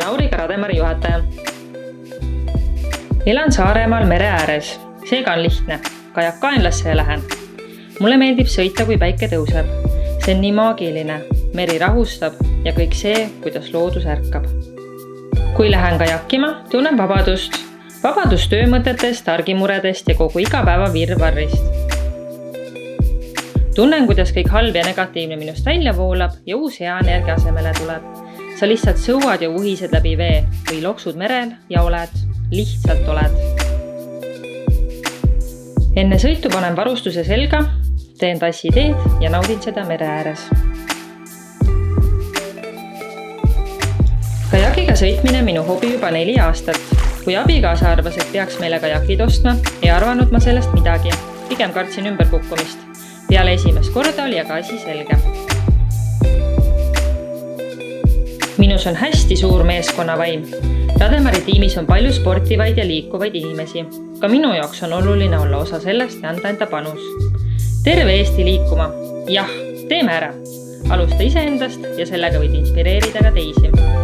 olen Auriga Rademari juhataja. Elan Saaremaal mere ääres, seega on lihtne. Kajakkaenlasse ja lähen. Mulle meeldib sõita, kui päike tõuseb. See on nii maagiline, meri rahustab ja kõik see, kuidas loodus ärkab. Kui lähen kajakkima, tunnen vabadust. Vabadust töömõtetest, argimuredest ja kogu igapäeva virvarrist. Tunnen, kuidas kõik halb ja negatiivne minust välja voolab ja uus hea energia asemele tuleb. Sa lihtsalt sõuad ja uhised läbi vee või loksud merel ja lihtsalt oled. Enne sõitu panen varustuse selga, teen tassi teed ja naudin seda mere ääres. Kajakiga sõitmine minu hobi juba 4 aastat. Kui abikaasa arvas, et peaks meile kajakid ostma, ei arvanud ma sellest midagi. Pigem kartsin ümberkukkumist. Peale esimest korda oli aga asi selge. Minus on hästi suur meeskonnavaim. Rademari tiimis on palju sportivaid ja liikuvaid inimesi. Ka minu jaoks on oluline olla osa sellest ja anda enda panus. Terve Eesti liikuma. Jah, teeme ära. Alusta iseendast ja sellega võid inspireerida ka teisi.